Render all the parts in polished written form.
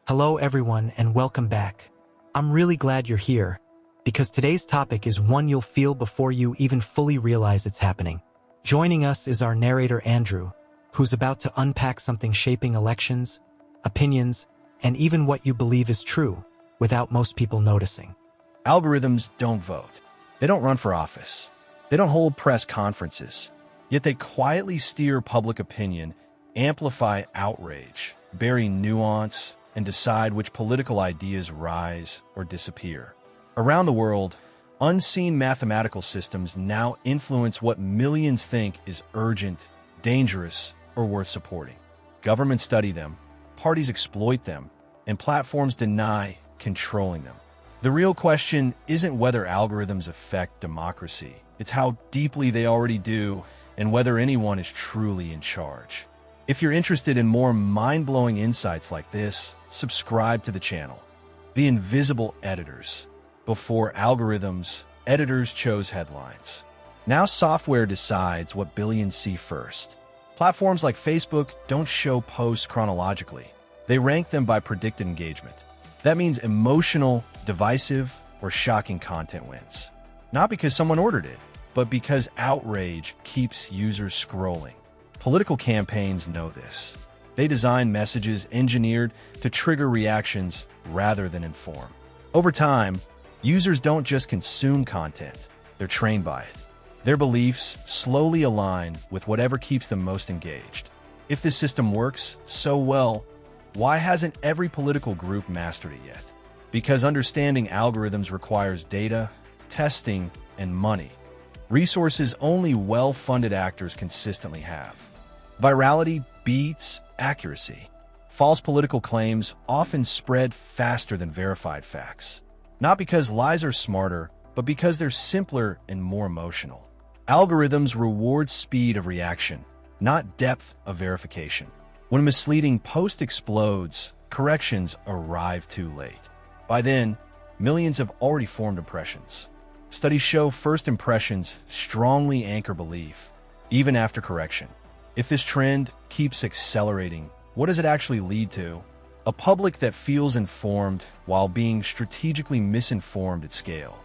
Hello everyone and welcome back. I'm really glad you're here, because today's topic is one you'll feel before you even fully realize it's happening. Joining us is our narrator Andrew, who's about to unpack something shaping elections, opinions, and even what you believe is true, without most people noticing. Algorithms don't vote. They don't run for office. They don't hold press conferences. Yet they quietly steer public opinion, amplify outrage, bury nuance, and decide which political ideas rise or disappear. Around the world, unseen mathematical systems now influence what millions think is urgent, dangerous, or worth supporting. Governments study them, parties exploit them, and platforms deny controlling them. The real question isn't whether algorithms affect democracy. It's how deeply they already do and whether anyone is truly in charge. If you're interested in more mind-blowing insights like this, subscribe to the channel. The invisible editors. Before algorithms, editors chose headlines. Now software decides what billions see first. Platforms like Facebook don't show posts chronologically. They rank them by predicted engagement. That means emotional, divisive, or shocking content wins. Not because someone ordered it, but because outrage keeps users scrolling. Political campaigns know this. They design messages engineered to trigger reactions rather than inform. Over time, users don't just consume content, they're trained by it. Their beliefs slowly align with whatever keeps them most engaged. If this system works so well, why hasn't every political group mastered it yet? Because understanding algorithms requires data, testing, and money. Resources only well-funded actors consistently have. Virality beats accuracy. False political claims often spread faster than verified facts. Not because lies are smarter, but because they're simpler and more emotional. Algorithms reward speed of reaction, not depth of verification. When a misleading post explodes, corrections arrive too late. By then, millions have already formed impressions. Studies show first impressions strongly anchor belief, even after correction. If this trend keeps accelerating, what does it actually lead to? A public that feels informed while being strategically misinformed at scale.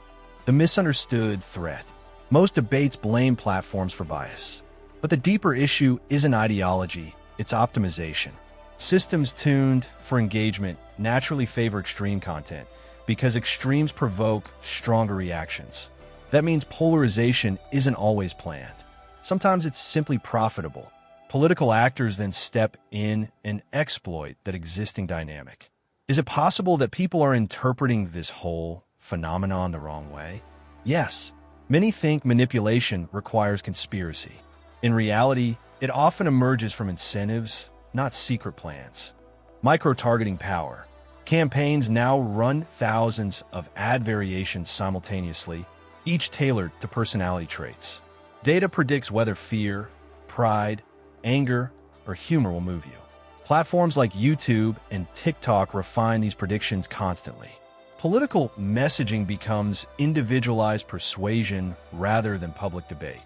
The misunderstood threat. Most debates blame platforms for bias. But the deeper issue isn't ideology, it's optimization. Systems tuned for engagement naturally favor extreme content because extremes provoke stronger reactions. That means polarization isn't always planned. Sometimes it's simply profitable. Political actors then step in and exploit that existing dynamic. Is it possible that people are interpreting this whole phenomenon the wrong way? Yes. Many think manipulation requires conspiracy. In reality, it often emerges from incentives, not secret plans. Micro-targeting power. Campaigns now run thousands of ad variations simultaneously, each tailored to personality traits. Data predicts whether fear, pride, anger, or humor will move you. Platforms like YouTube and TikTok refine these predictions constantly. Political messaging becomes individualized persuasion rather than public debate.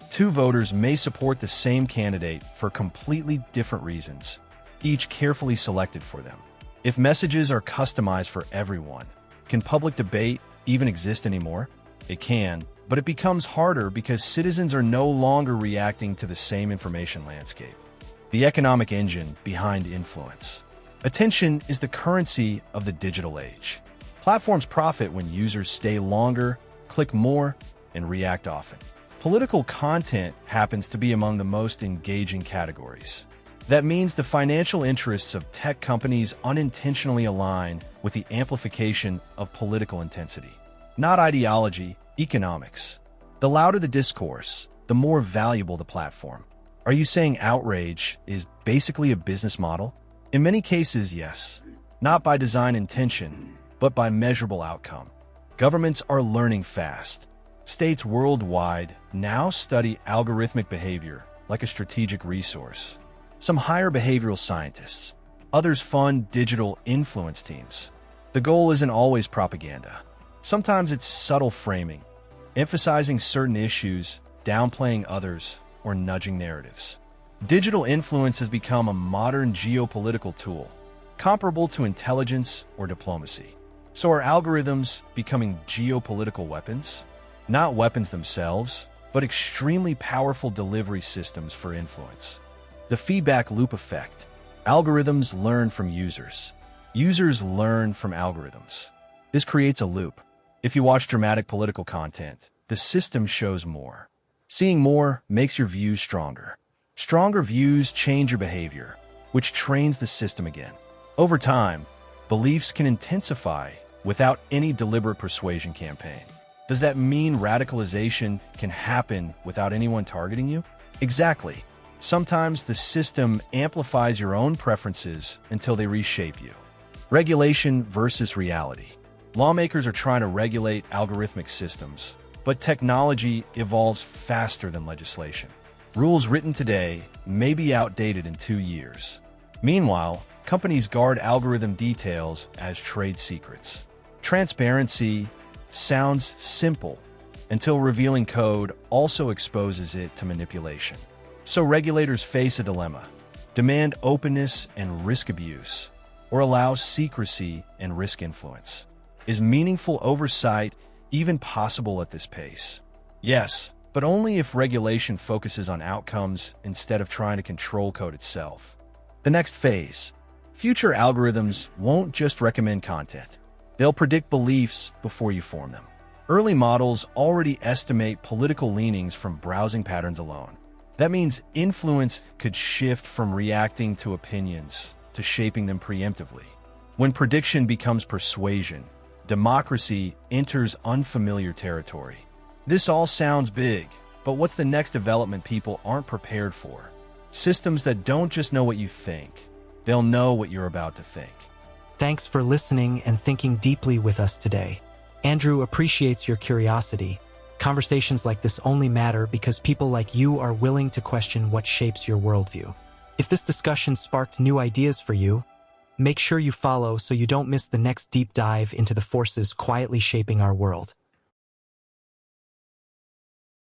Two voters may support the same candidate for completely different reasons, each carefully selected for them. If messages are customized for everyone, can public debate even exist anymore? It can, but it becomes harder because citizens are no longer reacting to the same information landscape. The economic engine behind influence. Attention is the currency of the digital age. Platforms profit when users stay longer, click more, and react often. Political content happens to be among the most engaging categories. That means the financial interests of tech companies unintentionally align with the amplification of political intensity. Not ideology, economics. The louder the discourse, the more valuable the platform. Are you saying outrage is basically a business model? In many cases, yes. Not by design intention, but by measurable outcome. Governments are learning fast. States worldwide now study algorithmic behavior like a strategic resource. Some hire behavioral scientists. Others fund digital influence teams. The goal isn't always propaganda. Sometimes it's subtle framing, emphasizing certain issues, downplaying others, or nudging narratives. Digital influence has become a modern geopolitical tool. comparable to intelligence or diplomacy. So are algorithms becoming geopolitical weapons? Not weapons themselves, but extremely powerful delivery systems for influence. The feedback loop effect. Algorithms learn from users. Users learn from algorithms. This creates a loop. If you watch dramatic political content, the system shows more. Seeing more makes your views stronger. Stronger views change your behavior, which trains the system again. Over time, beliefs can intensify without any deliberate persuasion campaign. Does that mean radicalization can happen without anyone targeting you? Exactly. Sometimes the system amplifies your own preferences until they reshape you. Regulation versus reality. Lawmakers are trying to regulate algorithmic systems, but technology evolves faster than legislation. Rules written today may be outdated in 2 years. Meanwhile, companies guard algorithm details as trade secrets. Transparency sounds simple until revealing code also exposes it to manipulation. So regulators face a dilemma: demand openness and risk abuse, or allow secrecy and risk influence. Is meaningful oversight even possible at this pace? Yes, but only if regulation focuses on outcomes instead of trying to control code itself. The next phase. Future algorithms won't just recommend content. They'll predict beliefs before you form them. Early models already estimate political leanings from browsing patterns alone. That means influence could shift from reacting to opinions to shaping them preemptively. When prediction becomes persuasion, democracy enters unfamiliar territory. This all sounds big, but what's the next development people aren't prepared for? Systems that don't just know what you think, they'll know what you're about to think. Thanks for listening and thinking deeply with us today. Andrew appreciates your curiosity. Conversations like this only matter because people like you are willing to question what shapes your worldview. If this discussion sparked new ideas for you, make sure you follow so you don't miss the next deep dive into the forces quietly shaping our world.